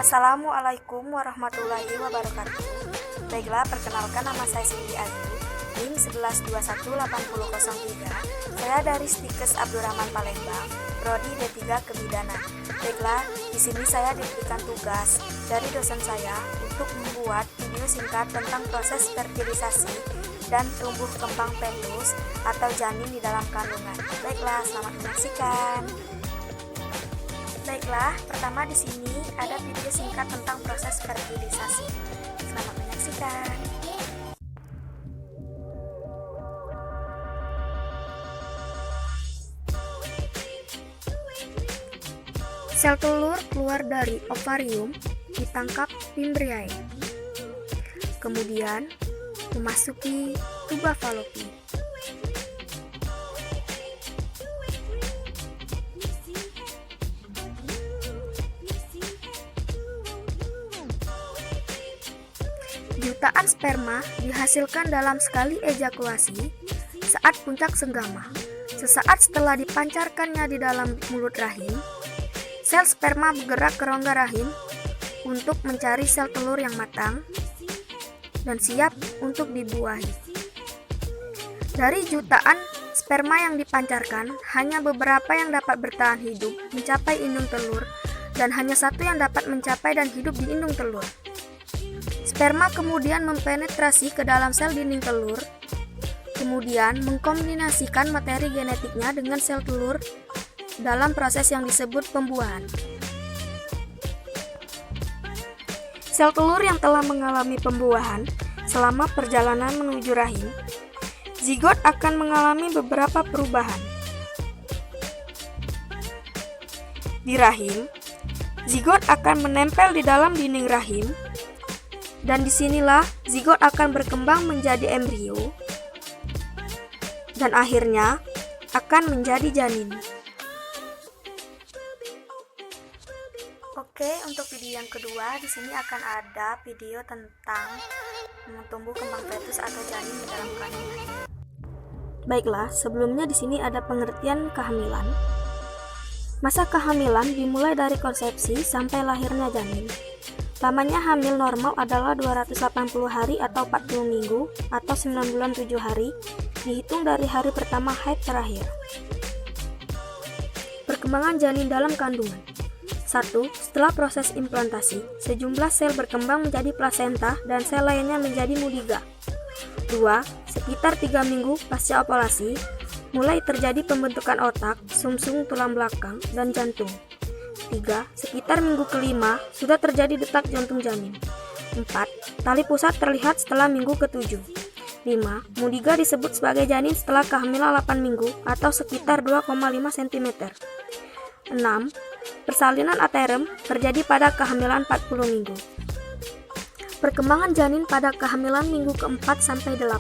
Assalamualaikum warahmatullahi wabarakatuh. Baiklah, perkenalkan nama saya Cindy Ayu, NIM 11218003. Saya dari Stikes Abdurrahman Palembang, Prodi D3 Kebidanan. Baiklah, di sini saya diberikan tugas dari dosen saya untuk membuat video singkat tentang proses fertilisasi dan tumbuh kembang fetus atau janin di dalam kandungan. Baiklah, selamat menyaksikan. Baiklah, pertama di sini ada video singkat tentang proses fertilisasi. Selamat menyaksikan. Sel telur keluar dari ovarium ditangkap Fimbriae. Kemudian memasuki tuba Fallopi. Jutaan sperma dihasilkan dalam sekali ejakulasi saat puncak senggama. Sesaat setelah dipancarkannya di dalam mulut rahim, sel sperma bergerak ke rongga rahim untuk mencari sel telur yang matang dan siap untuk dibuahi. Dari jutaan sperma yang dipancarkan, hanya beberapa yang dapat bertahan hidup mencapai indung telur dan hanya satu yang dapat mencapai dan hidup di indung telur. Sperma kemudian mempenetrasi ke dalam sel dinding telur, kemudian mengkombinasikan materi genetiknya dengan sel telur dalam proses yang disebut pembuahan. Sel telur yang telah mengalami pembuahan selama perjalanan menuju rahim, zigot akan mengalami beberapa perubahan. Di rahim, zigot akan menempel di dalam dinding rahim, dan disinilah zigot akan berkembang menjadi embrio dan akhirnya akan menjadi janin. Oke, untuk video yang kedua di sini akan ada video tentang tumbuh kembang fetus atau janin di dalam kandungan. Baiklah, sebelumnya di sini ada pengertian kehamilan. Masa kehamilan dimulai dari konsepsi sampai lahirnya janin. Lamanya hamil normal adalah 280 hari atau 40 minggu atau 9 bulan 7 hari, dihitung dari hari pertama haid terakhir. Perkembangan janin dalam kandungan. 1. Setelah proses implantasi, sejumlah sel berkembang menjadi plasenta dan sel lainnya menjadi mudiga. 2. Sekitar 3 minggu pasca ovulasi, mulai terjadi pembentukan otak, sumsum tulang belakang, dan jantung. 3. Sekitar minggu kelima, sudah terjadi detak jantung janin. 4. Tali pusat terlihat setelah minggu ke-7. 5. Mudiga disebut sebagai janin setelah kehamilan 8 minggu atau sekitar 2,5 cm. 6. Persalinan aterem terjadi pada kehamilan 40 minggu. Perkembangan janin pada kehamilan minggu ke-4 sampai 8.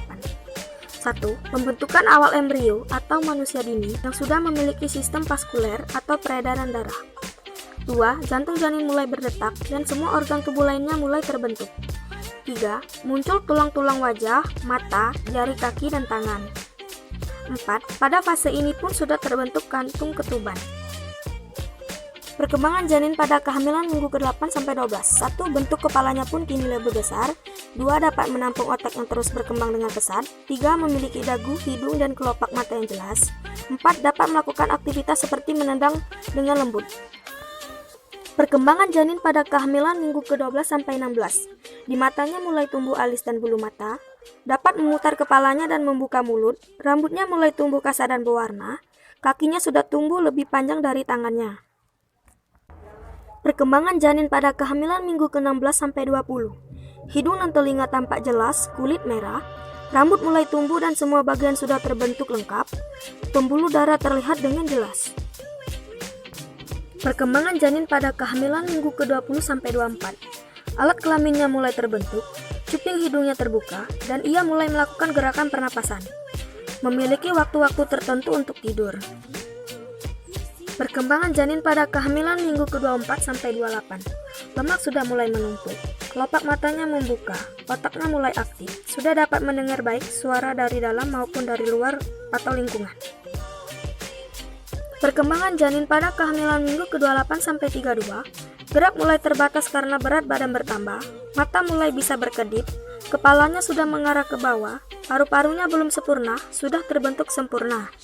1. Pembentukan awal embrio atau manusia dini yang sudah memiliki sistem vaskuler atau peredaran darah. 2. Jantung janin mulai berdetak dan semua organ tubuh lainnya mulai terbentuk. 3. Muncul tulang-tulang wajah, mata, jari kaki, dan tangan. 4. Pada fase ini pun sudah terbentuk kantung ketuban. Perkembangan janin pada kehamilan minggu ke-8 sampai 12. 1. Bentuk kepalanya pun kini lebih besar. 2. Dapat menampung otak yang terus berkembang dengan pesat. 3. Memiliki dagu, hidung, dan kelopak mata yang jelas. 4. Dapat melakukan aktivitas seperti menendang dengan lembut. Perkembangan janin pada kehamilan minggu ke-12 sampai 16. Di matanya mulai tumbuh alis dan bulu mata, dapat memutar kepalanya dan membuka mulut, rambutnya mulai tumbuh kasar dan berwarna, kakinya sudah tumbuh lebih panjang dari tangannya. Perkembangan janin pada kehamilan minggu ke-16 sampai 20. Hidung dan telinga tampak jelas, kulit merah, rambut mulai tumbuh dan semua bagian sudah terbentuk lengkap, pembuluh darah terlihat dengan jelas. Perkembangan janin pada kehamilan minggu ke-20 sampai 24. Alat kelaminnya mulai terbentuk, cuping hidungnya terbuka, dan ia mulai melakukan gerakan pernapasan. Memiliki waktu-waktu tertentu untuk tidur. Perkembangan janin pada kehamilan minggu ke-24 sampai 28. Lemak sudah mulai menumpuk, kelopak matanya membuka, otaknya mulai aktif, sudah dapat mendengar baik suara dari dalam maupun dari luar atau lingkungan. Perkembangan janin pada kehamilan minggu ke-28 sampai 32. Gerak mulai terbatas karena berat badan bertambah, mata mulai bisa berkedip, kepalanya sudah mengarah ke bawah, paru-parunya belum sempurna, sudah terbentuk sempurna.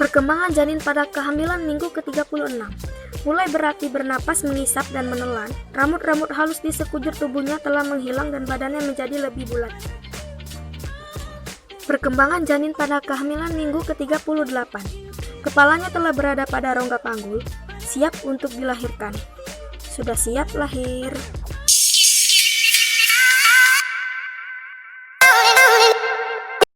Perkembangan janin pada kehamilan minggu ke-36. Mulai berlatih bernapas, mengisap, dan menelan, rambut-rambut halus di sekujur tubuhnya telah menghilang dan badannya menjadi lebih bulat. Perkembangan janin pada kehamilan minggu ke-38. Kepalanya telah berada pada rongga panggul, siap untuk dilahirkan. Sudah siap lahir.